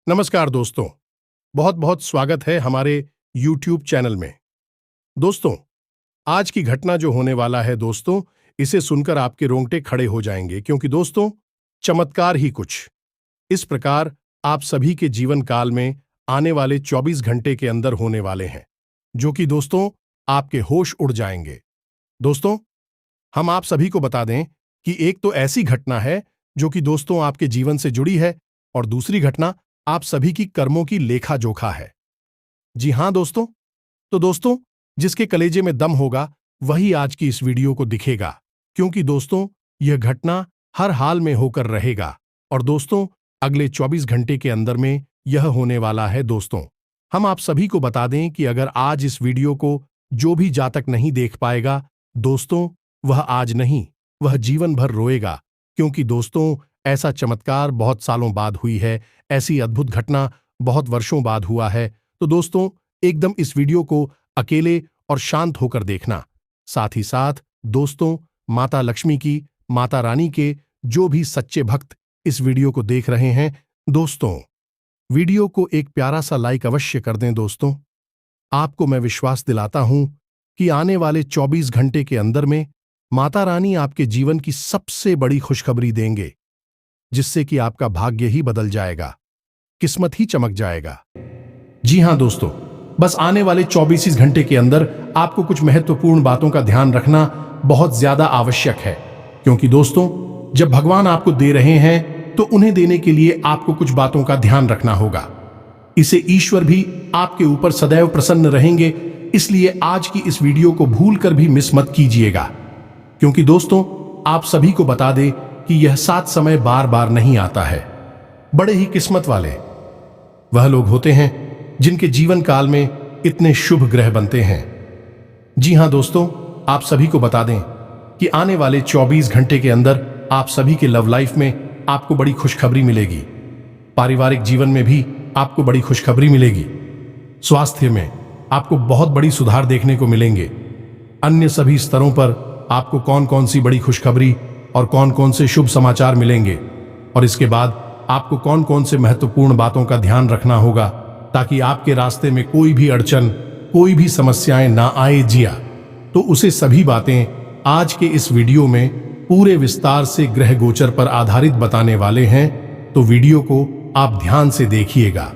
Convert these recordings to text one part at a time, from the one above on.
नमस्कार दोस्तों, बहुत बहुत स्वागत है हमारे YouTube चैनल में। दोस्तों, आज की घटना जो होने वाला है दोस्तों, इसे सुनकर आपके रोंगटे खड़े हो जाएंगे क्योंकि दोस्तों, चमत्कार ही कुछ इस प्रकार आप सभी के जीवन काल में आने वाले 24 घंटे के अंदर होने वाले हैं, जो कि दोस्तों आपके होश उड़ जाएंगे। दोस्तों, हम आप सभी को बता दें कि एक तो ऐसी घटना है जो कि दोस्तों आपके जीवन से जुड़ी है और दूसरी घटना आप सभी की कर्मों की लेखा जोखा है। जी हां दोस्तों, तो दोस्तों जिसके कलेजे में दम होगा वही आज की इस वीडियो को दिखेगा, क्योंकि दोस्तों यह घटना हर हाल में होकर रहेगा और दोस्तों अगले 24 घंटे के अंदर में यह होने वाला है। दोस्तों, हम आप सभी को बता दें कि अगर आज इस वीडियो को जो भी जातक नहीं देख पाएगा दोस्तों, वह आज नहीं, वह जीवन भर रोएगा, क्योंकि दोस्तों ऐसा चमत्कार बहुत सालों बाद हुई है, ऐसी अद्भुत घटना बहुत वर्षों बाद हुआ है। तो दोस्तों एकदम इस वीडियो को अकेले और शांत होकर देखना। साथ ही साथ दोस्तों माता लक्ष्मी की, माता रानी के जो भी सच्चे भक्त इस वीडियो को देख रहे हैं दोस्तों, वीडियो को एक प्यारा सा लाइक अवश्य कर दें। दोस्तों, आपको मैं विश्वास दिलाता हूं कि आने वाले 24 घंटे के अंदर में माता रानी आपके जीवन की सबसे बड़ी खुशखबरी देंगे, जिससे कि आपका भाग्य ही बदल जाएगा, किस्मत ही चमक जाएगा। जी हां दोस्तों, बस आने वाले 24 घंटे के अंदर आपको कुछ महत्वपूर्ण बातों का ध्यान रखना बहुत ज्यादा आवश्यक है, क्योंकि दोस्तों जब भगवान आपको दे रहे हैं तो उन्हें देने के लिए आपको कुछ बातों का ध्यान रखना होगा। इसे ईश्वर भी आपके ऊपर सदैव प्रसन्न रहेंगे, इसलिए आज की इस वीडियो को भूलकर भी मिस मत कीजिएगा, क्योंकि दोस्तों आप सभी को बता दें कि यह सात समय बार बार नहीं आता है। बड़े ही किस्मत वाले वह लोग होते हैं जिनके जीवन काल में इतने शुभ ग्रह बनते हैं। जी हां दोस्तों, आप सभी को बता दें कि आने वाले 24 घंटे के अंदर आप सभी के लव लाइफ में आपको बड़ी खुशखबरी मिलेगी, पारिवारिक जीवन में भी आपको बड़ी खुशखबरी मिलेगी, स्वास्थ्य में आपको बहुत बड़ी सुधार देखने को मिलेंगे। अन्य सभी स्तरों पर आपको कौन कौन सी बड़ी खुशखबरी और कौन कौन से शुभ समाचार मिलेंगे, और इसके बाद आपको कौन कौन से महत्वपूर्ण बातों का ध्यान रखना होगा ताकि आपके रास्ते में कोई भी अड़चन, कोई भी समस्याएं ना आए जिया, तो उसे सभी बातें आज के इस वीडियो में पूरे विस्तार से ग्रह गोचर पर आधारित बताने वाले हैं। तो वीडियो को आप ध्यान से देखिएगा।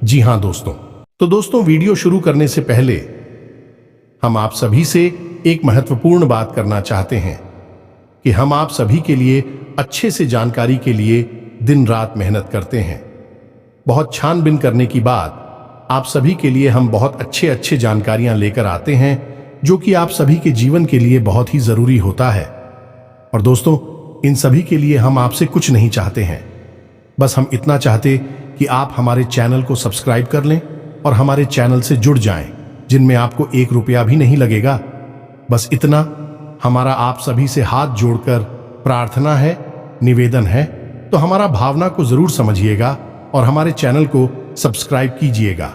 जी हां दोस्तों, तो दोस्तों वीडियो शुरू करने से पहले हम आप सभी से एक महत्वपूर्ण बात करना चाहते हैं कि हम आप सभी के लिए अच्छे से जानकारी के लिए दिन रात मेहनत करते हैं। बहुत छानबीन करने के बाद आप सभी के लिए हम बहुत अच्छे जानकारियां लेकर आते हैं, जो कि आप सभी के जीवन के लिए बहुत ही जरूरी होता है। और दोस्तों इन सभी के लिए हम आपसे कुछ नहीं चाहते हैं, बस हम इतना चाहते कि आप हमारे चैनल को सब्सक्राइब कर लें और हमारे चैनल से जुड़ जाएं, जिनमें आपको 1 रुपया भी नहीं लगेगा। बस इतना हमारा आप सभी से हाथ जोड़कर प्रार्थना है, निवेदन है, तो हमारा भावना को जरूर समझिएगा और हमारे चैनल को सब्सक्राइब कीजिएगा।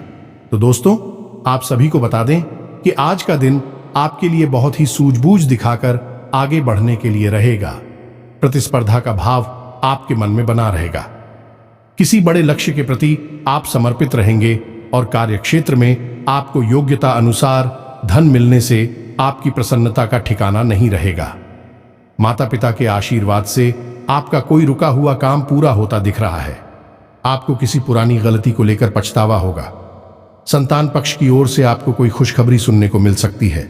तो दोस्तों आप सभी को बता दें कि आज का दिन आपके लिए बहुत ही सूझबूझ दिखाकर आगे बढ़ने के लिए रहेगा। प्रतिस्पर्धा का भाव आपके मन में बना रहेगा, किसी बड़े लक्ष्य के प्रति आप समर्पित रहेंगे और कार्यक्षेत्र में आपको योग्यता अनुसार धन मिलने से आपकी प्रसन्नता का ठिकाना नहीं रहेगा। माता पिता के आशीर्वाद से आपका कोई रुका हुआ काम पूरा होता दिख रहा है। आपको किसी पुरानी गलती को लेकर पछतावा होगा। संतान पक्ष की ओर से आपको कोई खुशखबरी सुनने को मिल सकती है।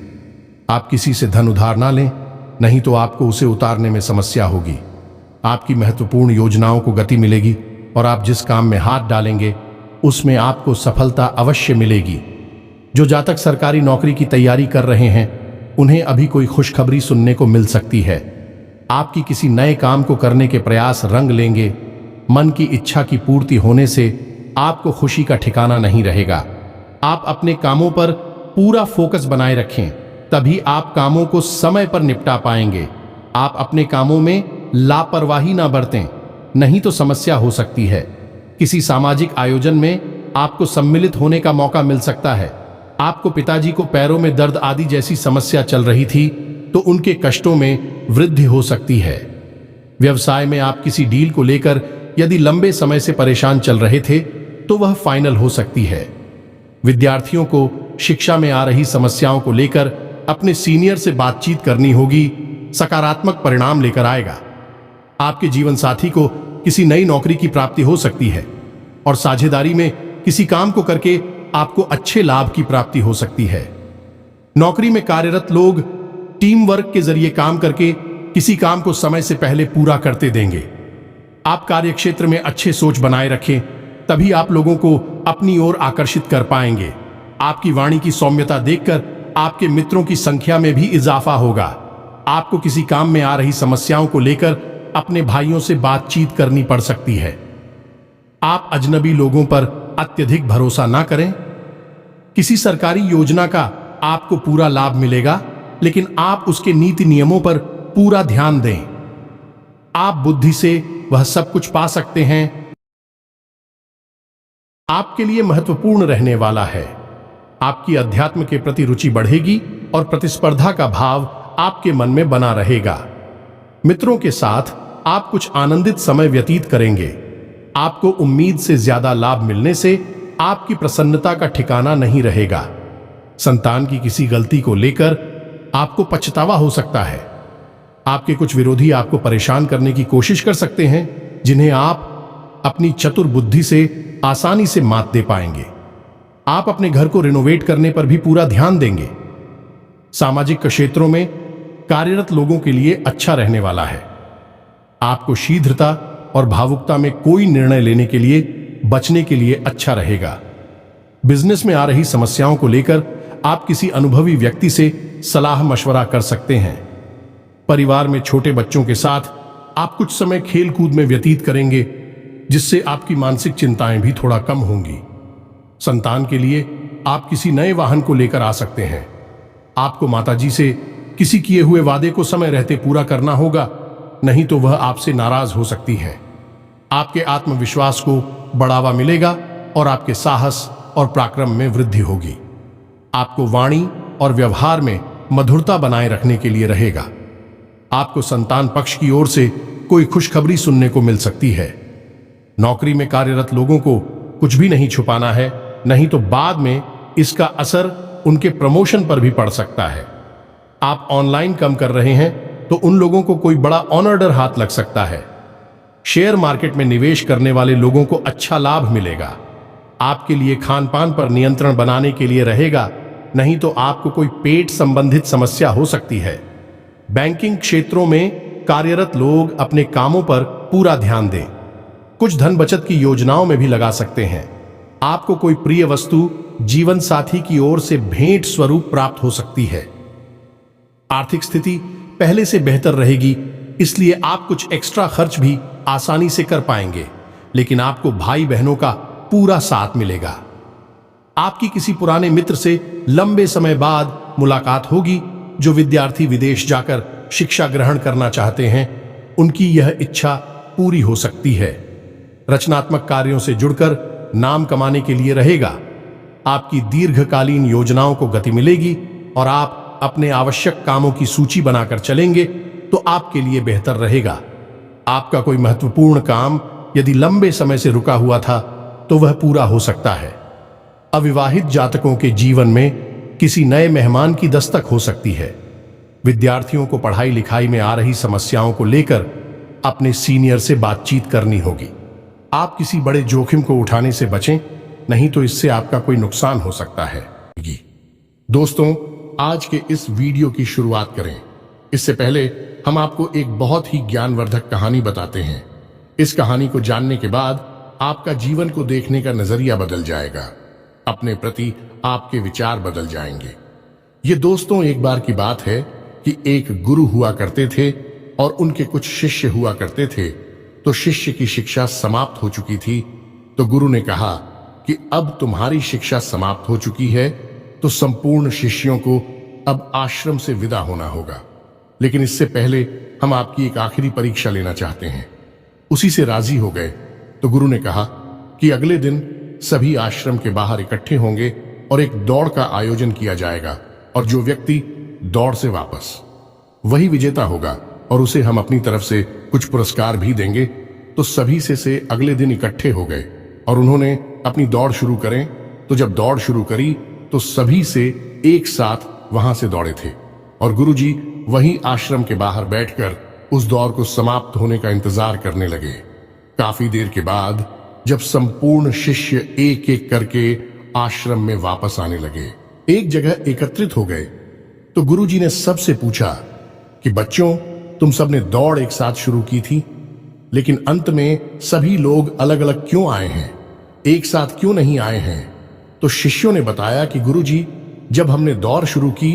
आप किसी से धन उधार ना लें, नहीं तो आपको उसे उतारने में समस्या होगी। आपकी महत्वपूर्ण योजनाओं को गति मिलेगी और आप जिस काम में हाथ डालेंगे उसमें आपको सफलता अवश्य मिलेगी। जो जातक सरकारी नौकरी की तैयारी कर रहे हैं उन्हें अभी कोई खुशखबरी सुनने को मिल सकती है। आपकी किसी नए काम को करने के प्रयास रंग लेंगे। मन की इच्छा की पूर्ति होने से आपको खुशी का ठिकाना नहीं रहेगा। आप अपने कामों पर पूरा फोकस बनाए रखें, तभी आप कामों को समय पर निपटा पाएंगे। आप अपने कामों में लापरवाही ना बरतें, नहीं तो समस्या हो सकती है। किसी सामाजिक आयोजन में आपको सम्मिलित होने का मौका मिल सकता है। आपको पिताजी को पैरों में दर्द आदि जैसी समस्या चल रही थी तो उनके कष्टों में वृद्धि हो सकती है। व्यवसाय में आप किसी डील को लेकर यदि लंबे समय से परेशान चल रहे थे तो वह फाइनल हो सकती है। विद्यार्थियों को शिक्षा में आ रही समस्याओं को लेकर अपने सीनियर से बातचीत करनी होगी, सकारात्मक परिणाम लेकर आएगा। आपके जीवन साथी को किसी नई नौकरी की प्राप्ति हो सकती है और साझेदारी में किसी काम को करके आपको अच्छे लाभ की प्राप्ति हो सकती है। नौकरी में कार्यरत लोग टीम वर्क के जरिए काम करके किसी काम को समय से पहले पूरा करते देंगे। आप कार्यक्षेत्र में अच्छे सोच बनाए रखें, तभी आप लोगों को अपनी ओर आकर्षित कर पाएंगे। आपकी वाणी की सौम्यता देखकर आपके मित्रों की संख्या में भी इजाफा होगा। आपको किसी काम में आ रही समस्याओं को लेकर अपने भाइयों से बातचीत करनी पड़ सकती है। आप अजनबी लोगों पर अत्यधिक भरोसा ना करें। किसी सरकारी योजना का आपको पूरा लाभ मिलेगा, लेकिन आप उसके नीति नियमों पर पूरा ध्यान दें। आप बुद्धि से वह सब कुछ पा सकते हैं। आपके लिए महत्वपूर्ण रहने वाला है। आपकी अध्यात्म के प्रति रुचि बढ़ेगी और प्रतिस्पर्धा का भाव आपके मन में बना रहेगा। मित्रों के साथ आप कुछ आनंदित समय व्यतीत करेंगे। आपको उम्मीद से ज्यादा लाभ मिलने से आपकी प्रसन्नता का ठिकाना नहीं रहेगा। संतान की किसी गलती को लेकर आपको पछतावा हो सकता है। आपके कुछ विरोधी आपको परेशान करने की कोशिश कर सकते हैं, जिन्हें आप अपनी चतुर बुद्धि से आसानी से मात दे पाएंगे। आप अपने घर को रिनोवेट करने पर भी पूरा ध्यान देंगे। सामाजिक क्षेत्रों में कार्यरत लोगों के लिए अच्छा रहने वाला है। आपको शीघ्रता और भावुकता में कोई निर्णय लेने के लिए बचने के लिए अच्छा रहेगा। बिजनेस में आ रही समस्याओं को लेकर आप किसी अनुभवी व्यक्ति से सलाह मशवरा कर सकते हैं। परिवार में छोटे बच्चों के साथ आप कुछ समय खेल कूद में व्यतीत करेंगे, जिससे आपकी मानसिक चिंताएं भी थोड़ा कम होंगी। संतान के लिए आप किसी नए वाहन को लेकर आ सकते हैं। आपको माताजी से किसी किए हुए वादे को समय रहते पूरा करना होगा, नहीं तो वह आपसे नाराज हो सकती है। आपके आत्मविश्वास को बढ़ावा मिलेगा और आपके साहस और पराक्रम में वृद्धि होगी। आपको वाणी और व्यवहार में मधुरता बनाए रखने के लिए रहेगा। आपको संतान पक्ष की ओर से कोई खुशखबरी सुनने को मिल सकती है। नौकरी में कार्यरत लोगों को कुछ भी नहीं छुपाना है, नहीं तो बाद में इसका असर उनके प्रमोशन पर भी पड़ सकता है। आप ऑनलाइन काम कर रहे हैं तो उन लोगों को कोई बड़ा ऑर्डर हाथ लग सकता है। शेयर मार्केट में निवेश करने वाले लोगों को अच्छा लाभ मिलेगा। आपके लिए खान पान पर नियंत्रण बनाने के लिए रहेगा, नहीं तो आपको कोई पेट संबंधित समस्या हो सकती है। बैंकिंग क्षेत्रों में कार्यरत लोग अपने कामों पर पूरा ध्यान दें। कुछ धन बचत की योजनाओं में भी लगा सकते हैं। आपको कोई प्रिय वस्तु जीवन साथी की ओर से भेंट स्वरूप प्राप्त हो सकती है। आर्थिक स्थिति पहले से बेहतर रहेगी, इसलिए आप कुछ एक्स्ट्रा खर्च भी आसानी से कर पाएंगे, लेकिन आपको भाई बहनों का पूरा साथ मिलेगा। आपकी किसी पुराने मित्र से लंबे समय बाद मुलाकात होगी। जो विद्यार्थी विदेश जाकर शिक्षा ग्रहण करना चाहते हैं, उनकी यह इच्छा पूरी हो सकती है। रचनात्मक कार्यों से जुड़कर नाम कमाने के लिए रहेगा। आपकी दीर्घकालीन योजनाओं को गति मिलेगी और आप अपने आवश्यक कामों की सूची बनाकर चलेंगे तो आपके लिए बेहतर रहेगा। आपका कोई महत्वपूर्ण काम यदि लंबे समय से रुका हुआ था तो वह पूरा हो सकता है। अविवाहित जातकों के जीवन में किसी नए मेहमान की दस्तक हो सकती है। विद्यार्थियों को पढ़ाई लिखाई में आ रही समस्याओं को लेकर अपने सीनियर से बातचीत करनी होगी। आप किसी बड़े जोखिम को उठाने से बचें, नहीं तो इससे आपका कोई नुकसान हो सकता है। दोस्तों, आज के इस वीडियो की शुरुआत करें इससे पहले हम आपको एक बहुत ही ज्ञानवर्धक कहानी बताते हैं। इस कहानी को जानने के बाद आपका जीवन को देखने का नजरिया बदल जाएगा। अपने प्रति आपके विचार बदल जाएंगे। ये दोस्तों, एक बार की बात है कि एक गुरु हुआ करते थे और उनके कुछ शिष्य हुआ करते थे। तो शिष्य की शिक्षा समाप्त हो चुकी थी, तो गुरु ने कहा कि अब तुम्हारी शिक्षा समाप्त हो चुकी है, तो संपूर्ण शिष्यों को अब आश्रम से विदा होना होगा। लेकिन इससे पहले हम आपकी एक आखिरी परीक्षा लेना चाहते हैं। उसी से राजी हो गए। तो गुरु ने कहा कि अगले दिन सभी आश्रम के बाहर इकट्ठे होंगे और एक दौड़ का आयोजन किया जाएगा, और जो व्यक्ति दौड़ से वापस, वही विजेता होगा और उसे हम अपनी तरफ से कुछ पुरस्कार भी देंगे। तो सभी से अगले दिन इकट्ठे हो गए और उन्होंने अपनी दौड़ शुरू करें। तो जब दौड़ शुरू करी तो सभी से एक साथ वहां से दौड़े थे और गुरुजी वहीं आश्रम के बाहर बैठकर उस दौड़ को समाप्त होने का इंतजार करने लगे। काफी देर के बाद जब संपूर्ण शिष्य एक एक करके आश्रम में वापस आने लगे, एक जगह एकत्रित हो गए, तो गुरुजी ने सबसे पूछा कि बच्चों, तुम सबने दौड़ एक साथ शुरू की थी, लेकिन अंत में सभी लोग अलग अलग क्यों आए हैं, एक साथ क्यों नहीं आए हैं? तो शिष्यों ने बताया कि गुरुजी, जब हमने दौड़ शुरू की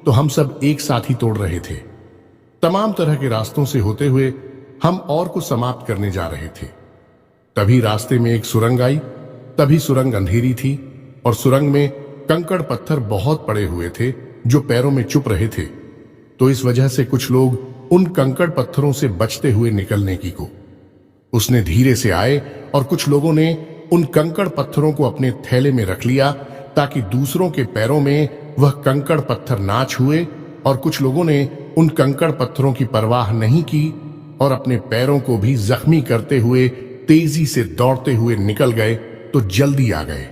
तो हम सब एक साथ ही तोड़ रहे थे। तमाम तरह के रास्तों से होते हुए हम और को समाप्त करने जा रहे थे। तभी रास्ते में एक सुरंग आई। तभी सुरंग अंधेरी थी और सुरंग में कंकड़ पत्थर बहुत पड़े हुए थे जो पैरों में चुप रहे थे। तो इस वजह से कुछ लोग उन कंकड़ पत्थरों से बचते हुए निकलने की को उसने धीरे से आए और कुछ लोगों ने उन कंकड़ पत्थरों को अपने थैले में रख लिया ताकि दूसरों के पैरों में वह कंकड़ पत्थर ना छुए, और कुछ लोगों ने उन कंकड़ पत्थरों की परवाह नहीं की और अपने पैरों को भी जख्मी करते हुए तेजी से दौड़ते हुए निकल गए तो जल्दी आ गए।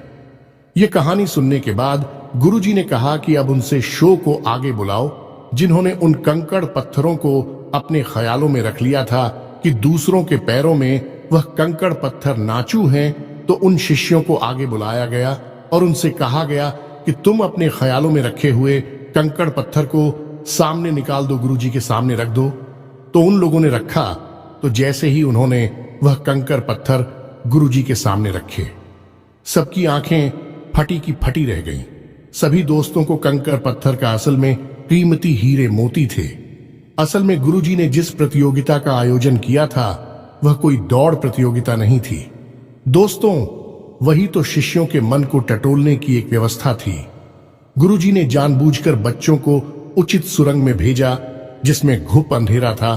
ये कहानी सुनने के बाद गुरुजी ने कहा कि अब उनसे शो को आगे बुलाओ, जिन्होंने उन कंकड़ पत्थरों को अपने ख्यालों में रख लिया था कि दूसरों के पैरों में वह कंकड़ पत्थर नाचू हैं। तो उन शिष्यों को आगे बुलाया गया और उनसे कहा गया कि तुम अपने ख्यालों में रखे हुए कंकड़ पत्थर को सामने निकाल दो, गुरुजी के सामने रख दो। तो उन लोगों ने रखा। तो जैसे ही उन्होंने वह कंकड़ पत्थर गुरुजी के सामने रखे, सबकी आंखें फटी की फटी रह गईं। सभी दोस्तों को कंकड़ पत्थर का असल में कीमती हीरे मोती थे। असल में गुरुजी ने जिस प्रतियोगिता का आयोजन किया था वह कोई दौड़ प्रतियोगिता नहीं थी दोस्तों, वही तो शिष्यों के मन को टटोलने की एक व्यवस्था थी। गुरुजी ने जानबूझकर बच्चों को उचित सुरंग में भेजा जिसमें घुप अंधेरा था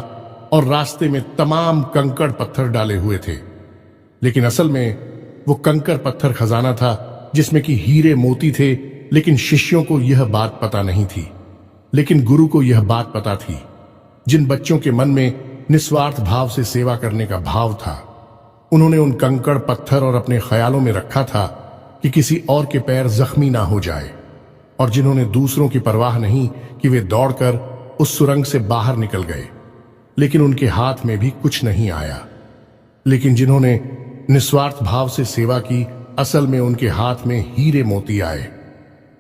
और रास्ते में तमाम कंकड़ पत्थर डाले हुए थे, लेकिन असल में वो कंकड़ पत्थर खजाना था जिसमें कि हीरे मोती थे। लेकिन शिष्यों को यह बात पता नहीं थी, लेकिन गुरु को यह बात पता थी। जिन बच्चों के मन में निस्वार्थ भाव से सेवा करने का भाव था, उन्होंने उन कंकड़ पत्थर और अपने ख्यालों में रखा था कि किसी और के पैर जख्मी ना हो जाए, और जिन्होंने दूसरों की परवाह नहीं कि वे दौड़कर उस सुरंग से बाहर निकल गए, लेकिन उनके हाथ में भी कुछ नहीं आया। लेकिन जिन्होंने निस्वार्थ भाव से सेवा की, असल में उनके हाथ में हीरे मोती आए।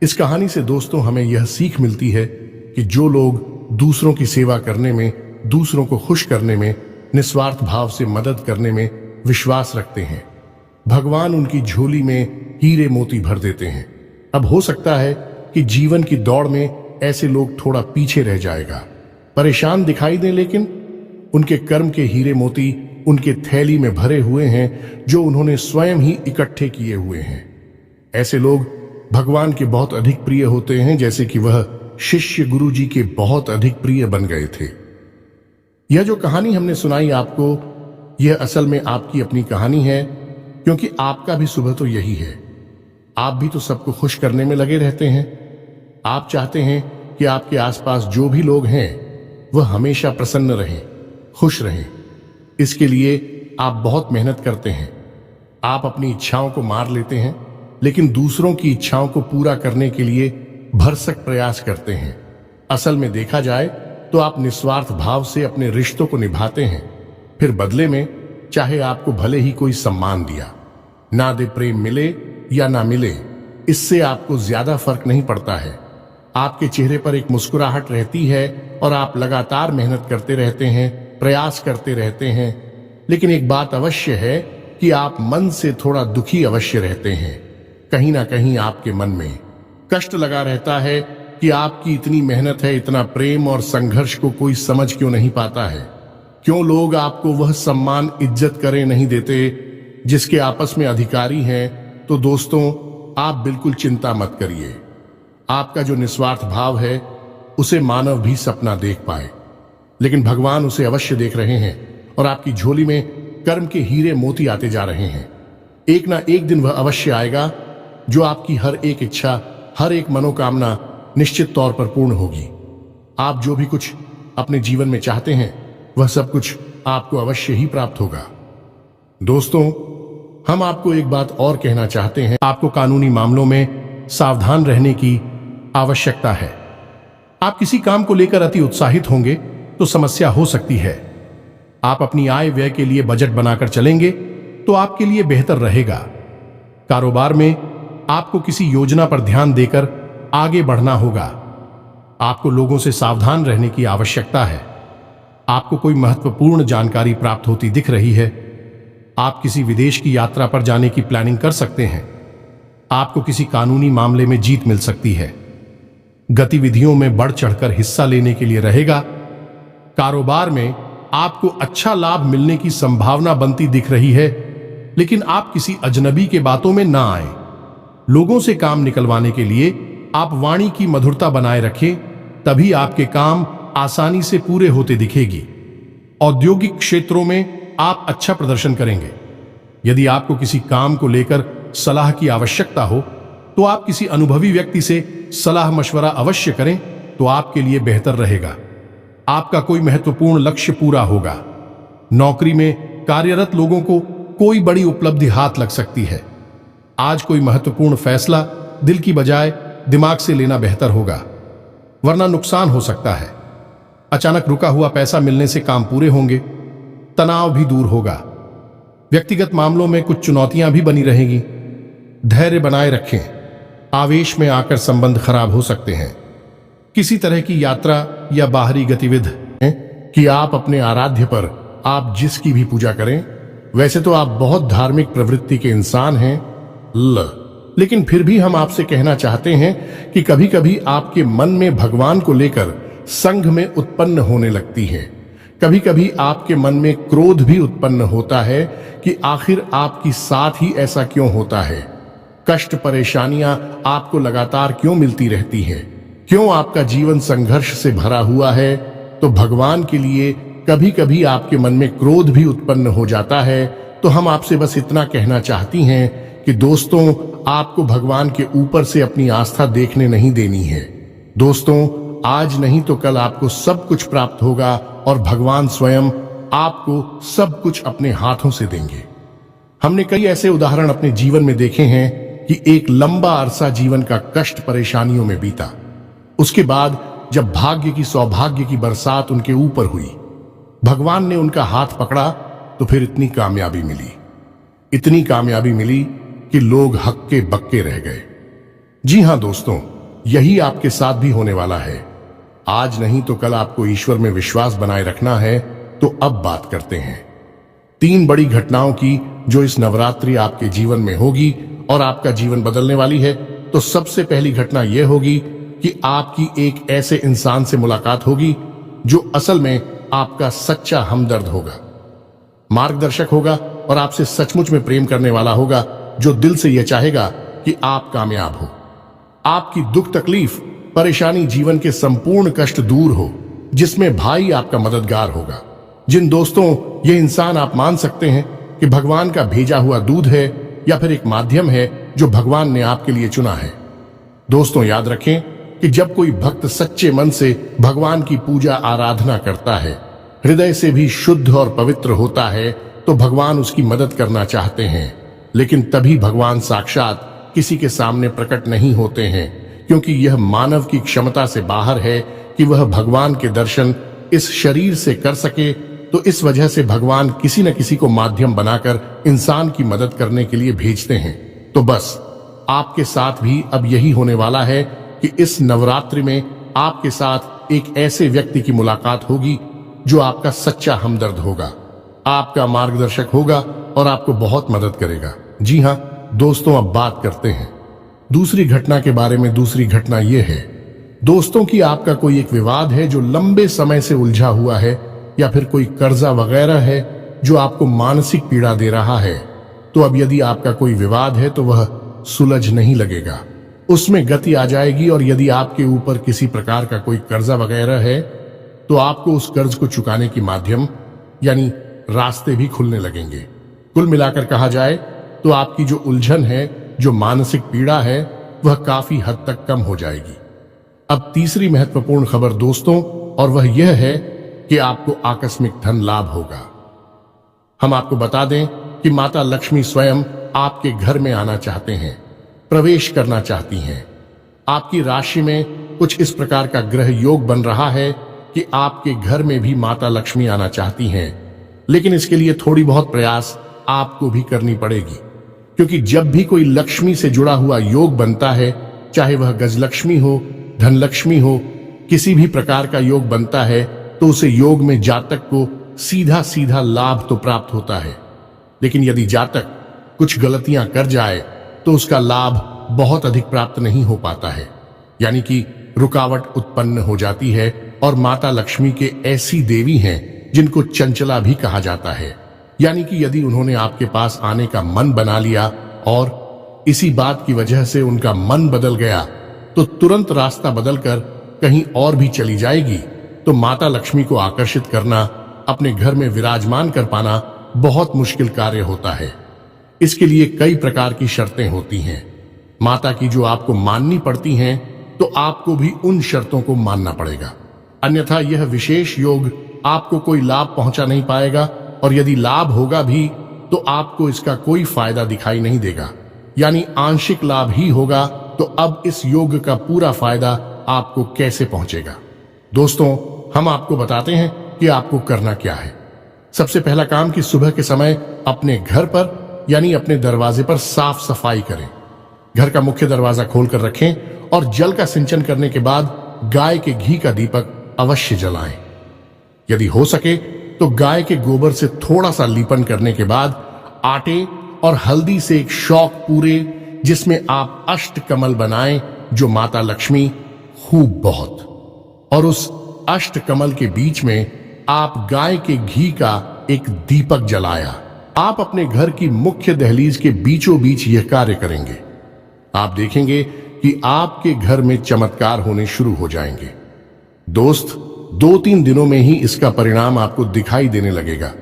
इस कहानी से दोस्तों हमें यह सीख मिलती है कि जो लोग दूसरों की सेवा करने में, दूसरों को खुश करने में, निस्वार्थ भाव से मदद करने में विश्वास रखते हैं, भगवान उनकी झोली में हीरे मोती भर देते हैं। अब हो सकता है कि जीवन की दौड़ में ऐसे लोग थोड़ा पीछे रह जाएगा, परेशान दिखाई दें, लेकिन उनके कर्म के हीरे मोती उनके थैली में भरे हुए हैं जो उन्होंने स्वयं ही इकट्ठे किए हुए हैं। ऐसे लोग भगवान के बहुत अधिक प्रिय होते हैं, जैसे कि वह शिष्य गुरुजी के बहुत अधिक प्रिय बन गए थे। यह जो कहानी हमने सुनाई आपको, यह असल में आपकी अपनी कहानी है, क्योंकि आपका भी सुबह तो यही है। आप भी तो सबको खुश करने में लगे रहते हैं। आप चाहते हैं कि आपके आसपास जो भी लोग हैं वह हमेशा प्रसन्न रहें, खुश रहें। इसके लिए आप बहुत मेहनत करते हैं। आप अपनी इच्छाओं को मार लेते हैं, लेकिन दूसरों की इच्छाओं को पूरा करने के लिए भरसक प्रयास करते हैं। असल में देखा जाए तो आप निस्वार्थ भाव से अपने रिश्तों को निभाते हैं, फिर बदले में चाहे आपको भले ही कोई सम्मान दिया ना दे, प्रेम मिले या ना मिले, इससे आपको ज्यादा फर्क नहीं पड़ता है। आपके चेहरे पर एक मुस्कुराहट रहती है और आप लगातार मेहनत करते रहते हैं, प्रयास करते रहते हैं। लेकिन एक बात अवश्य है कि आप मन से थोड़ा दुखी अवश्य रहते हैं। कहीं ना कहीं आपके मन में कष्ट लगा रहता है कि आपकी इतनी मेहनत है, इतना प्रेम और संघर्ष को कोई समझ क्यों नहीं पाता है। क्यों लोग आपको वह सम्मान, इज्जत करें नहीं देते जिसके आपस में अधिकारी हैं। तो दोस्तों, आप बिल्कुल चिंता मत करिए। आपका जो निस्वार्थ भाव है उसे मानव भी सपना देख पाए, लेकिन भगवान उसे अवश्य देख रहे हैं और आपकी झोली में कर्म के हीरे मोती आते जा रहे हैं। एक ना एक दिन वह अवश्य आएगा जो आपकी हर एक इच्छा, हर एक मनोकामना निश्चित तौर पर पूर्ण होगी। आप जो भी कुछ अपने जीवन में चाहते हैं वह सब कुछ आपको अवश्य ही प्राप्त होगा। दोस्तों, हम आपको एक बात और कहना चाहते हैं, आपको कानूनी मामलों में सावधान रहने की आवश्यकता है। आप किसी काम को लेकर अति उत्साहित होंगे तो समस्या हो सकती है। आप अपनी आय व्यय के लिए बजट बनाकर चलेंगे तो आपके लिए बेहतर रहेगा। कारोबार में आपको किसी योजना पर ध्यान देकर आगे बढ़ना होगा। आपको लोगों से सावधान रहने की आवश्यकता है। आपको कोई महत्वपूर्ण जानकारी प्राप्त होती दिख रही है। आप किसी विदेश की यात्रा पर जाने की प्लानिंग कर सकते हैं। आपको किसी कानूनी मामले में जीत मिल सकती है। गतिविधियों में बढ़ चढ़कर हिस्सा लेने के लिए रहेगा। कारोबार में आपको अच्छा लाभ मिलने की संभावना बनती दिख रही है, लेकिन आप किसी अजनबी के बातों में ना आए। लोगों से काम निकलवाने के लिए आप वाणी की मधुरता बनाए रखें, तभी आपके काम आसानी से पूरे होते दिखेगी। औद्योगिक क्षेत्रों में आप अच्छा प्रदर्शन करेंगे। यदि आपको किसी काम को लेकर सलाह की आवश्यकता हो तो आप किसी अनुभवी व्यक्ति से सलाह मशवरा अवश्य करें, तो आपके लिए बेहतर रहेगा। आपका कोई महत्वपूर्ण लक्ष्य पूरा होगा। नौकरी में कार्यरत लोगों को कोई बड़ी उपलब्धि हाथ लग सकती है। आज कोई महत्वपूर्ण फैसला दिल की बजाय दिमाग से लेना बेहतर होगा, वरना नुकसान हो सकता है। अचानक रुका हुआ पैसा मिलने से काम पूरे होंगे। तनाव भी दूर होगा। व्यक्तिगत मामलों में कुछ चुनौतियां भी बनी रहेंगी। धैर्य बनाए रखें। आवेश में आकर संबंध खराब हो सकते हैं। किसी तरह की यात्रा या बाहरी गतिविधि कि आप अपने आराध्य पर आप जिसकी भी पूजा करें। वैसे तो आप बहुत धार्मिक प्रवृत्ति के इंसान हैं, लेकिन फिर भी हम आपसे कहना चाहते हैं कि कभी कभी आपके मन में भगवान को लेकर संघ में उत्पन्न होने लगती है। कभी कभी आपके मन में क्रोध भी उत्पन्न होता है कि आखिर आपकी साथ ही ऐसा क्यों होता है। कष्ट परेशानियां आपको लगातार क्यों मिलती रहती हैं? क्यों आपका जीवन संघर्ष से भरा हुआ है? तो भगवान के लिए कभी कभी आपके मन में क्रोध भी उत्पन्न हो जाता है। तो हम आपसे बस इतना कहना चाहती हैं कि दोस्तों, आपको भगवान के ऊपर से अपनी आस्था देखने नहीं देनी है। दोस्तों, आज नहीं तो कल आपको सब कुछ प्राप्त होगा और भगवान स्वयं आपको सब कुछ अपने हाथों से देंगे। हमने कई ऐसे उदाहरण अपने जीवन में देखे हैं कि एक लंबा अरसा जीवन का कष्ट परेशानियों में बीता। उसके बाद जब भाग्य की सौभाग्य की बरसात उनके ऊपर हुई, भगवान ने उनका हाथ पकड़ा, तो फिर इतनी कामयाबी मिली कि लोग हक्के बक्के रह गए। जी हां दोस्तों, यही आपके साथ भी होने वाला है। आज नहीं तो कल आपको ईश्वर में विश्वास बनाए रखना है। तो अब बात करते हैं 3 बड़ी घटनाओं की जो इस नवरात्रि आपके जीवन में होगी और आपका जीवन बदलने वाली है। तो सबसे पहली घटना यह होगी कि आपकी एक ऐसे इंसान से मुलाकात होगी जो असल में आपका सच्चा हमदर्द होगा, मार्गदर्शक होगा और आपसे सचमुच में प्रेम करने वाला होगा, जो दिल से यह चाहेगा कि आप कामयाब हो, आपकी दुख तकलीफ परेशानी जीवन के संपूर्ण कष्ट दूर हो, जिसमें भाई आपका मददगार होगा। जिन दोस्तों, ये इंसान आप मान सकते हैं कि भगवान का भेजा हुआ दूध है या फिर एक माध्यम है जो भगवान ने आपके लिए चुना है। दोस्तों, याद रखें कि जब कोई भक्त सच्चे मन से भगवान की पूजा आराधना करता है, हृदय से भी शुद्ध और पवित्र होता है, तो भगवान उसकी मदद करना चाहते हैं। लेकिन तभी भगवान साक्षात किसी के सामने प्रकट नहीं होते हैं, क्योंकि यह मानव की क्षमता से बाहर है कि वह भगवान के दर्शन इस शरीर से कर सके। तो इस वजह से भगवान किसी न किसी को माध्यम बनाकर इंसान की मदद करने के लिए भेजते हैं। तो बस आपके साथ भी अब यही होने वाला है कि इस नवरात्रि में आपके साथ एक ऐसे व्यक्ति की मुलाकात होगी जो आपका सच्चा हमदर्द होगा, आपका मार्गदर्शक होगा और आपको बहुत मदद करेगा। जी हां दोस्तों, अब बात करते हैं दूसरी घटना के बारे में। दूसरी घटना यह है दोस्तों कि आपका कोई एक विवाद है जो लंबे समय से उलझा हुआ है, या फिर कोई कर्जा वगैरह है जो आपको मानसिक पीड़ा दे रहा है। तो अब यदि आपका कोई विवाद है तो वह सुलझ नहीं लगेगा, उसमें गति आ जाएगी। और यदि आपके ऊपर किसी प्रकार का कोई कर्जा वगैरह है तो आपको उस कर्ज को चुकाने की माध्यम यानी रास्ते भी खुलने लगेंगे। कुल मिलाकर कहा जाए तो आपकी जो उलझन है, जो मानसिक पीड़ा है, वह काफी हद तक कम हो जाएगी। अब तीसरी महत्वपूर्ण खबर दोस्तों, और वह यह है कि आपको आकस्मिक धन लाभ होगा। हम आपको बता दें कि माता लक्ष्मी स्वयं आपके घर में आना चाहते हैं, प्रवेश करना चाहती हैं। आपकी राशि में कुछ इस प्रकार का ग्रह योग बन रहा है कि आपके घर में भी माता लक्ष्मी आना चाहती हैं, लेकिन इसके लिए थोड़ी बहुत प्रयास आपको भी करनी पड़ेगी, क्योंकि जब भी कोई लक्ष्मी से जुड़ा हुआ योग बनता है, चाहे वह गजलक्ष्मी हो, धनलक्ष्मी हो, किसी भी प्रकार का योग बनता है, तो उसे योग में जातक को सीधा सीधा लाभ तो प्राप्त होता है, लेकिन यदि जातक कुछ गलतियां कर जाए तो उसका लाभ बहुत अधिक प्राप्त नहीं हो पाता है, यानी कि रुकावट उत्पन्न हो जाती है। और माता लक्ष्मी के ऐसी देवी हैं जिनको चंचला भी कहा जाता है, यानी कि यदि उन्होंने आपके पास आने का मन बना लिया और इसी बात की वजह से उनका मन बदल गया, तो तुरंत रास्ता बदलकर कहीं और भी चली जाएगी। तो माता लक्ष्मी को आकर्षित करना, अपने घर में विराजमान कर पाना बहुत मुश्किल कार्य होता है। इसके लिए कई प्रकार की शर्तें होती हैं माता की, जो आपको माननी पड़ती हैं, तो आपको भी उन शर्तों को मानना पड़ेगा, अन्यथा यह विशेष योग आपको कोई लाभ पहुंचा नहीं पाएगा, और यदि लाभ होगा भी तो आपको इसका कोई फायदा दिखाई नहीं देगा, यानी आंशिक लाभ ही होगा। तो अब इस योग का पूरा फायदा आपको कैसे पहुंचेगा? दोस्तों, हम आपको बताते हैं कि आपको करना क्या है। सबसे पहला काम कि सुबह के समय अपने घर पर यानी अपने दरवाजे पर साफ सफाई करें। घर का मुख्य दरवाजा खोलकर रखें और जल का सिंचन करने के बाद गाय के घी का दीपक अवश्य जलाएं। यदि हो सके तो गाय के गोबर से थोड़ा सा लीपन करने के बाद आटे और हल्दी से एक शौक पूरे, जिसमें आप अष्टकमल बनाएं, जो माता लक्ष्मी खूब बहुत, और उस अष्टकमल के बीच में आप गाय के घी का एक दीपक जलाया। आप अपने घर की मुख्य दहलीज के बीचों बीच यह कार्य करेंगे। आप देखेंगे कि आपके घर में चमत्कार होने शुरू हो जाएंगे। दोस्त, 2-3 दिनों में ही इसका परिणाम आपको दिखाई देने लगेगा।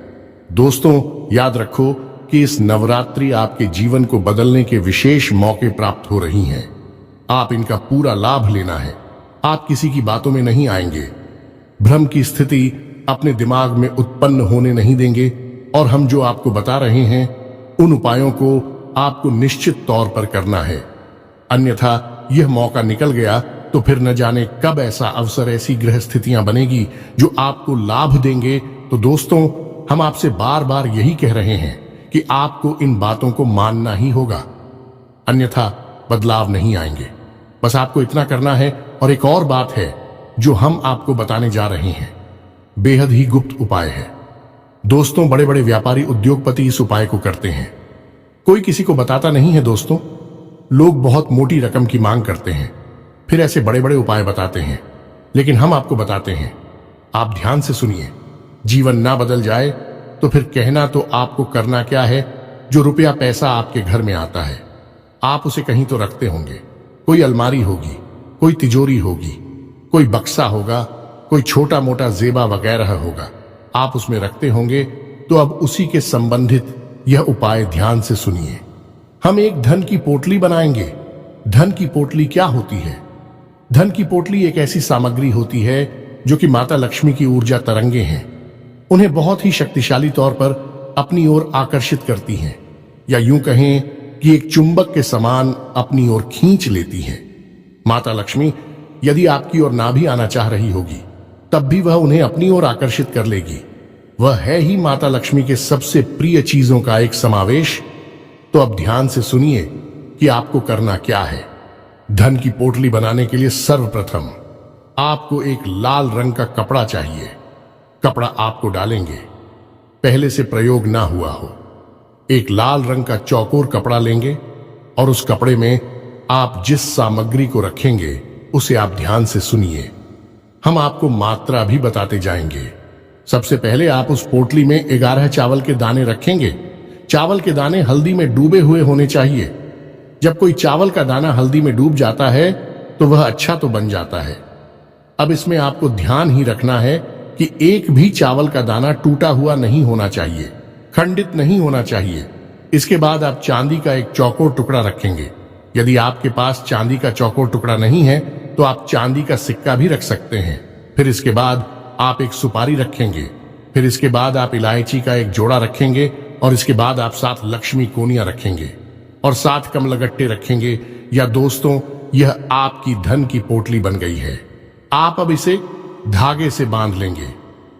दोस्तों, याद रखो कि इस नवरात्रि आपके जीवन को बदलने के विशेष मौके प्राप्त हो रही हैं। आप इनका पूरा लाभ लेना है। आप किसी की बातों में नहीं आएंगे, भ्रम की स्थिति अपने दिमाग में उत्पन्न होने नहीं देंगे, और हम जो आपको बता रहे हैं उन उपायों को आपको निश्चित तौर पर करना है, अन्यथा यह मौका निकल गया तो फिर न जाने कब ऐसा अवसर, ऐसी ग्रह स्थितियां बनेगी जो आपको लाभ देंगे। तो दोस्तों, हम आपसे बार बार यही कह रहे हैं कि आपको इन बातों को मानना ही होगा, अन्यथा बदलाव नहीं आएंगे। बस आपको इतना करना है। और एक और बात है जो हम आपको बताने जा रहे हैं, बेहद ही गुप्त उपाय है। दोस्तों, बड़े बड़े व्यापारी, उद्योगपति इस उपाय को करते हैं, कोई किसी को बताता नहीं है। दोस्तों, लोग बहुत मोटी रकम की मांग करते हैं, फिर ऐसे बड़े बड़े उपाय बताते हैं, लेकिन हम आपको बताते हैं। आप ध्यान से सुनिए। जीवन ना बदल जाए तो फिर कहना तो आपको करना क्या है। जो रुपया पैसा आपके घर में आता है, आप उसे कहीं तो रखते होंगे। कोई अलमारी होगी, कोई तिजोरी होगी, कोई बक्सा होगा, कोई छोटा मोटा जेबा वगैरह होगा, आप उसमें रखते होंगे। तो अब उसी के संबंधित यह उपाय ध्यान से सुनिए। हम एक धन की पोटली बनाएंगे। धन की पोटली क्या होती है? धन की पोटली एक ऐसी सामग्री होती है जो कि माता लक्ष्मी की ऊर्जा तरंगे हैं, उन्हें बहुत ही शक्तिशाली तौर पर अपनी ओर आकर्षित करती हैं, या यूं कहें कि एक चुंबक के समान अपनी ओर खींच लेती हैं। माता लक्ष्मी यदि आपकी ओर ना भी आना चाह रही होगी, तब भी वह उन्हें अपनी ओर आकर्षित कर लेगी। वह है ही माता लक्ष्मी के सबसे प्रिय चीजों का एक समावेश। तो अब ध्यान से सुनिए कि आपको करना क्या है। धन की पोटली बनाने के लिए सर्वप्रथम आपको एक लाल रंग का कपड़ा चाहिए। कपड़ा आपको डालेंगे, पहले से प्रयोग ना हुआ हो। एक लाल रंग का चौकोर कपड़ा लेंगे और उस कपड़े में आप जिस सामग्री को रखेंगे उसे आप ध्यान से सुनिए। हम आपको मात्रा भी बताते जाएंगे। सबसे पहले आप उस पोटली में 11 चावल के दाने रखेंगे। चावल के दाने हल्दी में डूबे हुए होने चाहिए। जब कोई चावल का दाना हल्दी में डूब जाता है तो वह अच्छा तो बन जाता है। अब इसमें आपको ध्यान ही रखना है कि एक भी चावल का दाना टूटा हुआ नहीं होना चाहिए, खंडित नहीं होना चाहिए। इसके बाद आप चांदी का एक चौकोर टुकड़ा रखेंगे। यदि आपके पास चांदी का चौकोर टुकड़ा नहीं है तो आप चांदी का सिक्का भी रख सकते हैं। फिर इसके बाद आप एक सुपारी रखेंगे। फिर इसके बाद आप इलायची का एक जोड़ा रखेंगे और इसके बाद आप 7 लक्ष्मी कोनियां रखेंगे और 7 कमलगट्टे रखेंगे, या दोस्तों यह आपकी धन की पोटली बन गई है। आप अब इसे धागे से बांध लेंगे,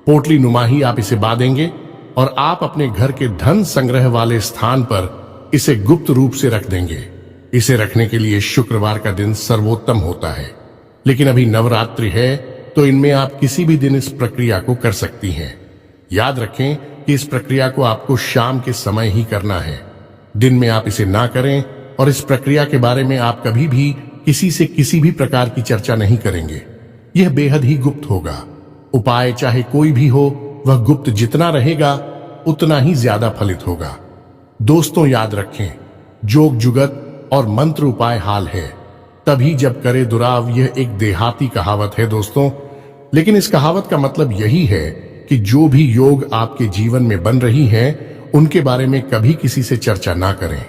पोटली नुमा ही आप इसे बांधेंगे और आप अपने घर के धन संग्रह वाले स्थान पर इसे गुप्त रूप से रख देंगे। इसे रखने के लिए शुक्रवार का दिन सर्वोत्तम होता है, लेकिन अभी नवरात्रि है तो इनमें आप किसी भी दिन इस प्रक्रिया को कर सकती हैं। याद रखें कि इस प्रक्रिया को आपको शाम के समय ही करना है, दिन में आप इसे ना करें, और इस प्रक्रिया के बारे में आप कभी भी किसी से किसी भी प्रकार की चर्चा नहीं करेंगे। यह बेहद ही गुप्त होगा। उपाय चाहे कोई भी हो, वह गुप्त जितना रहेगा उतना ही ज्यादा फलित होगा। दोस्तों याद रखें, जोग जुगत और मंत्र उपाय हाल है तभी जब करे दुराव, यह एक देहाती कहावत है दोस्तों, लेकिन इस कहावत का मतलब यही है कि जो भी योग आपके जीवन में बन रही हैं उनके बारे में कभी किसी से चर्चा ना करें।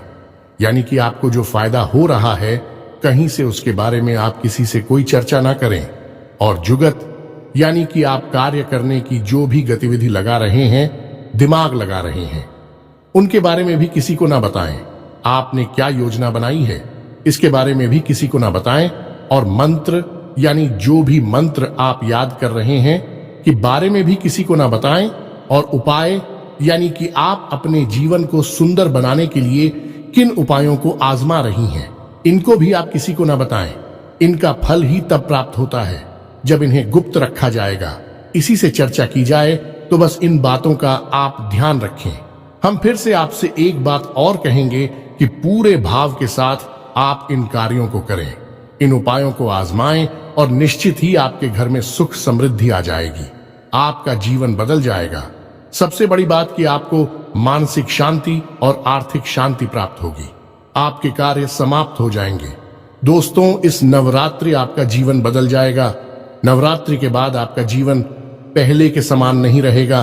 यानी कि आपको जो फायदा हो रहा है कहीं से उसके बारे में आप किसी से कोई चर्चा ना करें। और जुगत यानी कि आप कार्य करने की जो भी गतिविधि लगा रहे हैं, दिमाग लगा रहे हैं, उनके बारे में भी किसी को ना बताएं। आपने क्या योजना बनाई है इसके बारे में भी किसी को ना बताएं। और मंत्र यानी जो भी मंत्र आप याद कर रहे हैं कि बारे में भी किसी को ना बताएं। और उपाय यानी कि आप अपने जीवन को सुंदर बनाने के लिए किन उपायों को आजमा रही हैं, इनको भी आप किसी को ना बताएं। इनका फल ही तब प्राप्त होता है जब इन्हें गुप्त रखा जाएगा, इसी से चर्चा की जाए। तो बस इन बातों का आप ध्यान रखें। हम फिर से आपसे एक बात और कहेंगे कि पूरे भाव के साथ आप इन कार्यों को करें, इन उपायों को आजमाएं और निश्चित ही आपके घर में सुख समृद्धि आ जाएगी, आपका जीवन बदल जाएगा। सबसे बड़ी बात कि आपको मानसिक शांति और आर्थिक शांति प्राप्त होगी, आपके कार्य समाप्त हो जाएंगे। दोस्तों इस नवरात्रि आपका जीवन बदल जाएगा। नवरात्रि के बाद आपका जीवन पहले के समान नहीं रहेगा।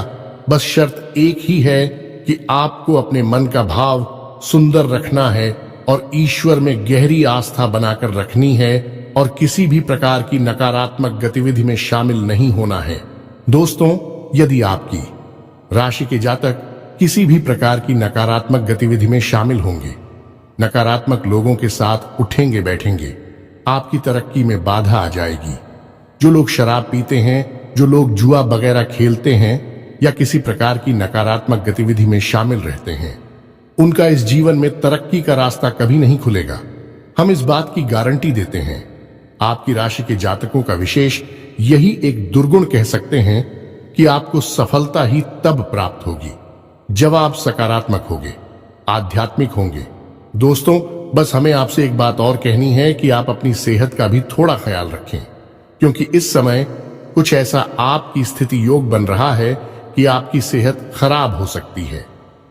बस शर्त एक ही है कि आपको अपने मन का भाव सुंदर रखना है और ईश्वर में गहरी आस्था बनाकर रखनी है और किसी भी प्रकार की नकारात्मक गतिविधि में शामिल नहीं होना है। दोस्तों यदि आपकी राशि के जातक किसी भी प्रकार की नकारात्मक गतिविधि में शामिल होंगे, नकारात्मक लोगों के साथ उठेंगे बैठेंगे, आपकी तरक्की में बाधा आ जाएगी। जो लोग शराब पीते हैं, जो लोग जुआ वगैरह खेलते हैं या किसी प्रकार की नकारात्मक गतिविधि में शामिल रहते हैं, उनका इस जीवन में तरक्की का रास्ता कभी नहीं खुलेगा। हम इस बात की गारंटी देते हैं। आपकी राशि के जातकों का विशेष यही एक दुर्गुण कह सकते हैं कि आपको सफलता ही तब प्राप्त होगी जब आप सकारात्मक होंगे, आध्यात्मिक होंगे। दोस्तों बस हमें आपसे एक बात और कहनी है कि आप अपनी सेहत का भी थोड़ा ख्याल रखें, क्योंकि इस समय कुछ ऐसा आपकी स्थिति योग बन रहा है कि आपकी सेहत खराब हो सकती है।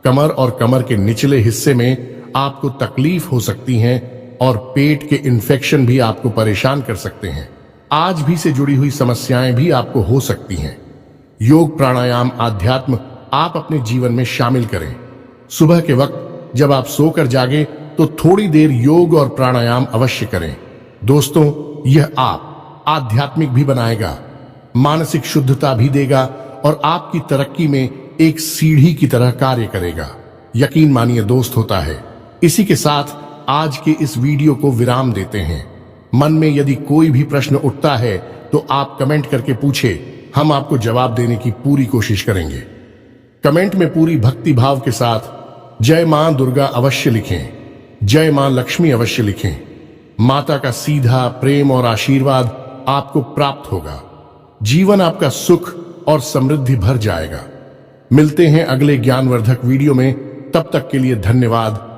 कमर और कमर के निचले हिस्से में आपको तकलीफ हो सकती है और पेट के इन्फेक्शन भी आपको परेशान कर सकते हैं। आज भी से जुड़ी हुई समस्याएं भी आपको हो सकती हैं। योग प्राणायाम आध्यात्म आप अपने जीवन में शामिल करें। सुबह के वक्त जब आप सोकर जागे तो थोड़ी देर योग और प्राणायाम अवश्य करें। दोस्तों यह आप आध्यात्मिक भी बनाएगा, मानसिक शुद्धता भी देगा और आपकी तरक्की में एक सीढ़ी की तरह कार्य करेगा। यकीन मानिए दोस्त होता है। इसी के साथ आज के इस वीडियो को विराम देते हैं। मन में यदि कोई भी प्रश्न उठता है तो आप कमेंट करके पूछे, हम आपको जवाब देने की पूरी कोशिश करेंगे। कमेंट में पूरी भक्ति भाव के साथ जय मां दुर्गा अवश्य लिखें, जय मां लक्ष्मी अवश्य लिखें। माता का सीधा प्रेम और आशीर्वाद आपको प्राप्त होगा। जीवन आपका सुख और समृद्धि भर जाएगा। मिलते हैं अगले ज्ञानवर्धक वीडियो में, तब तक के लिए धन्यवाद।